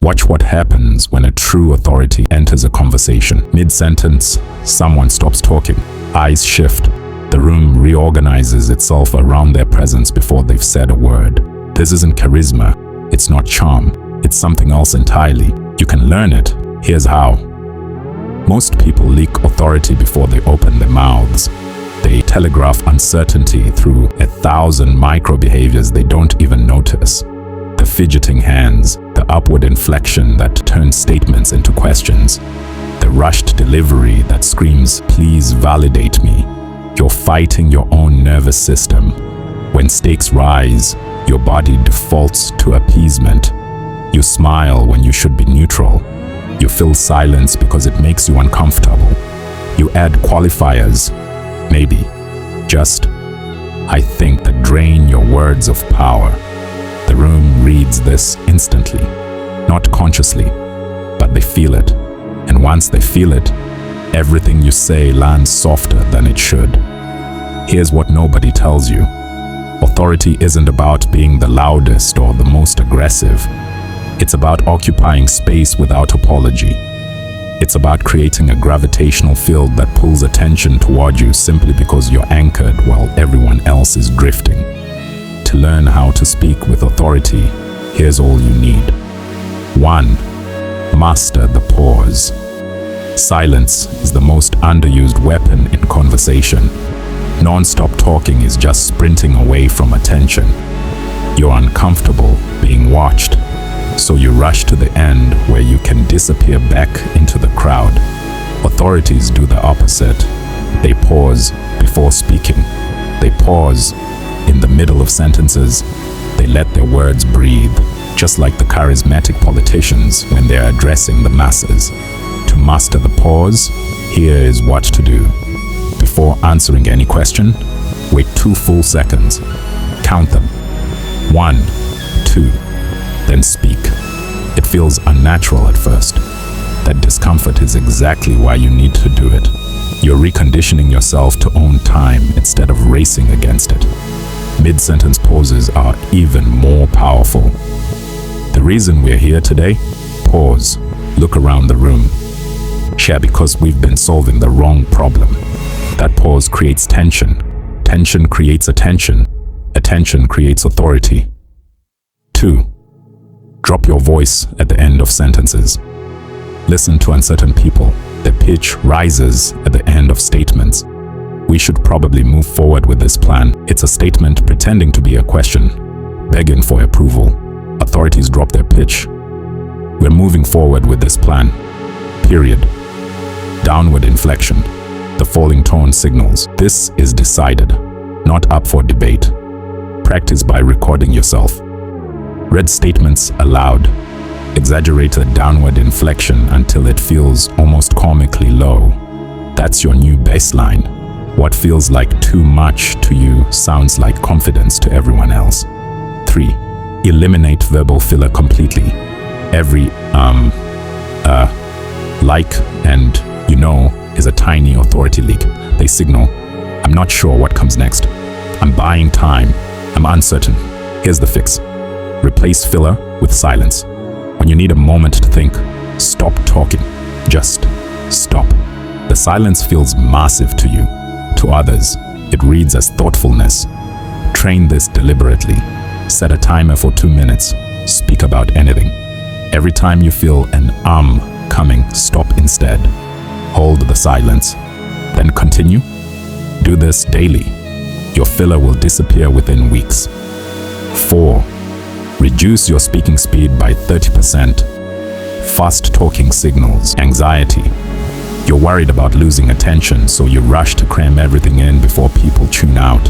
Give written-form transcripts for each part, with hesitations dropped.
Watch what happens when a true authority enters a conversation. Mid-sentence, someone stops talking. Eyes shift. The room reorganizes itself around their presence before they've said a word. This isn't charisma. It's not charm. It's something else entirely. You can learn it. Here's how. Most people leak authority before they open their mouths. They telegraph uncertainty through 1,000 micro behaviors they don't even notice. The fidgeting hands, the upward inflection that turns statements into questions, the rushed delivery that screams, "Please validate me." You're fighting your own nervous system. When stakes rise, your body defaults to appeasement. You smile when you should be neutral. You fill silence because it makes you uncomfortable. You add qualifiers, maybe, just, I think, that drain your words of power. The room reads this instantly, not consciously, but they feel it. And once they feel it, everything you say lands softer than it should. Here's what nobody tells you. Authority isn't about being the loudest or the most aggressive. It's about occupying space without apology. It's about creating a gravitational field that pulls attention toward you simply because you're anchored while everyone else is drifting. To learn how to speak with authority, here's all you need. 1. Master the pause. Silence is the most underused weapon in conversation. Non-stop talking is just sprinting away from attention. You're uncomfortable being watched, so you rush to the end where you can disappear back into the crowd. Authorities do the opposite. They pause before speaking. They pause in the middle of sentences. They let their words breathe, just like the charismatic politicians when they're addressing the masses. To master the pause, here is what to do. Before answering any question, wait 2 full seconds. Count them. 1, 2, then speak. It feels unnatural at first. That discomfort is exactly why you need to do it. You're reconditioning yourself to own time instead of racing against it. Mid-sentence pauses are even more powerful. The reason we're here today? Pause. Look around the room. Share because we've been solving the wrong problem. That pause creates tension. Tension creates attention. Attention creates authority. 2. Drop your voice at the end of sentences. Listen to uncertain people. Their pitch rises at the end of statements. We should probably move forward with this plan. It's a statement pretending to be a question, begging for approval. Authorities drop their pitch. We're moving forward with this plan. Period. Downward inflection. The falling tone signals this is decided, not up for debate. Practice by recording yourself. Read statements aloud. Exaggerate the downward inflection until it feels almost comically low. That's your new baseline. What feels like too much to you sounds like confidence to everyone else. 3. Eliminate verbal filler completely. Every like and you know is a tiny authority leak. They signal, I'm not sure what comes next. I'm buying time. I'm uncertain. Here's the fix. Replace filler with silence. When you need a moment to think, stop talking. Just stop. The silence feels massive to you. To others, it reads as thoughtfulness. Train this deliberately. Set a timer for 2 minutes. Speak about anything. Every time you feel an coming, stop instead. Hold the silence. Then continue. Do this daily. Your filler will disappear within weeks. 4. Reduce your speaking speed by 30%. Fast talking signals anxiety. You're worried about losing attention, so you rush to cram everything in before people tune out.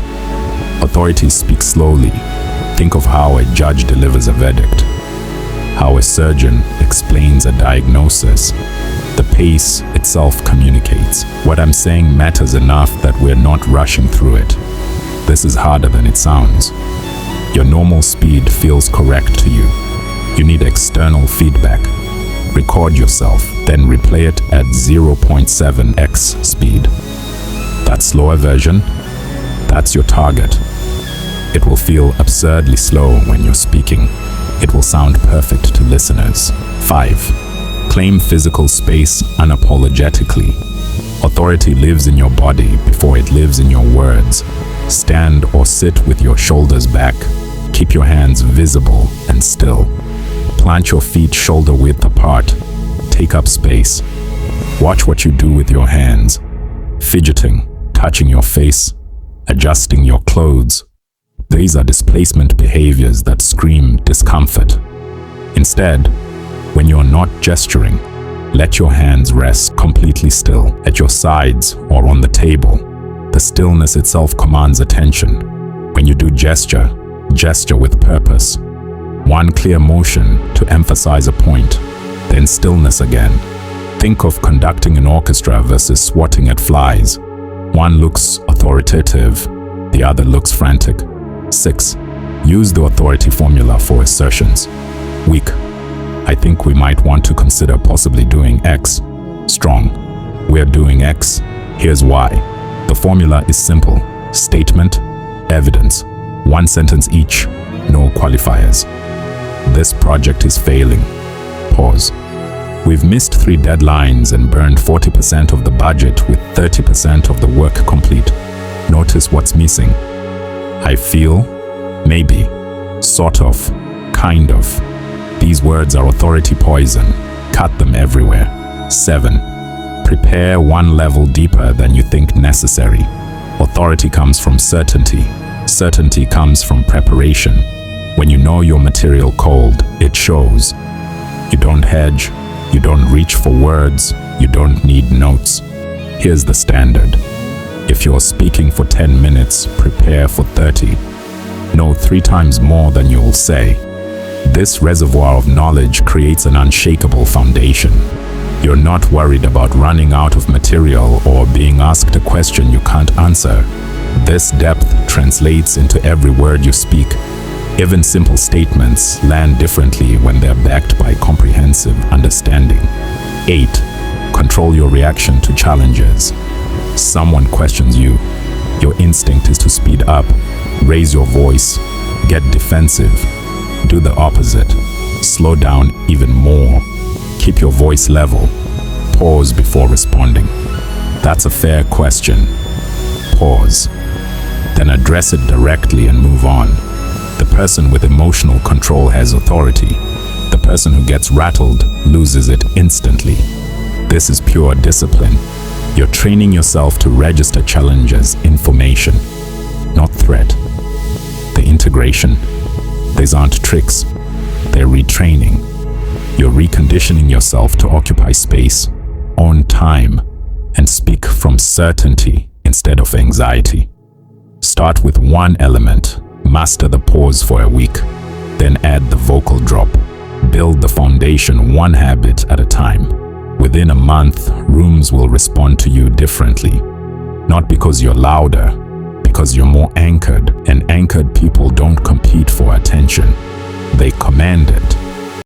Authorities speak slowly. Think of how a judge delivers a verdict, how a surgeon explains a diagnosis. The pace itself communicates. What I'm saying matters enough that we're not rushing through it. This is harder than it sounds. Your normal speed feels correct to you. You need external feedback. Record yourself, then replay it at 0.7x speed. That slower version, that's your target. It will feel absurdly slow when you're speaking. It will sound perfect to listeners. 5. Claim physical space unapologetically. Authority lives in your body before it lives in your words. Stand or sit with your shoulders back. Keep your hands visible and still. Plant your feet shoulder width apart. Take up space. Watch what you do with your hands. Fidgeting, touching your face, adjusting your clothes. These are displacement behaviors that scream discomfort. Instead, when you're not gesturing, let your hands rest completely still at your sides or on the table. The stillness itself commands attention. When you do gesture, gesture with purpose. One clear motion to emphasize a point, then stillness again. Think of conducting an orchestra versus swatting at flies. One looks authoritative, the other looks frantic. 6. Use the authority formula for assertions. Weak. I think we might want to consider possibly doing X. Strong. We're doing X. Here's why. The formula is simple. Statement, evidence. One sentence each, no qualifiers. This project is failing. Pause. We've missed 3 deadlines and burned 40% of the budget with 30% of the work complete. Notice what's missing. I feel, maybe, sort of, kind of. These words are authority poison. Cut them everywhere. 7. Prepare one level deeper than you think necessary. Authority comes from certainty. Certainty comes from preparation. When you know your material cold, it shows. You don't hedge. You don't reach for words. You don't need notes. Here's the standard. If you're speaking for 10 minutes, prepare for 30. Know 3 times more than you'll say. This reservoir of knowledge creates an unshakable foundation. You're not worried about running out of material or being asked a question you can't answer. This depth translates into every word you speak. Even simple statements land differently when they're backed by comprehensive understanding. 8. Control your reaction to challenges. Someone questions you. Your instinct is to speed up, raise your voice, get defensive. Do the opposite. Slow down even more. Keep your voice level. Pause before responding. That's a fair question. Pause. Then address it directly and move on. The person with emotional control has authority. The person who gets rattled loses it instantly. This is pure discipline. You're training yourself to register challenge as information, not threat. The integration. These aren't tricks. They're retraining. You're reconditioning yourself to occupy space, own time, and speak from certainty instead of anxiety. Start with one element. Master the pause for a week. Then add the vocal drop. Build the foundation one habit at a time. Within a month, rooms will respond to you differently. Not because you're louder, because you're more anchored, and anchored people don't compete for attention. They command it.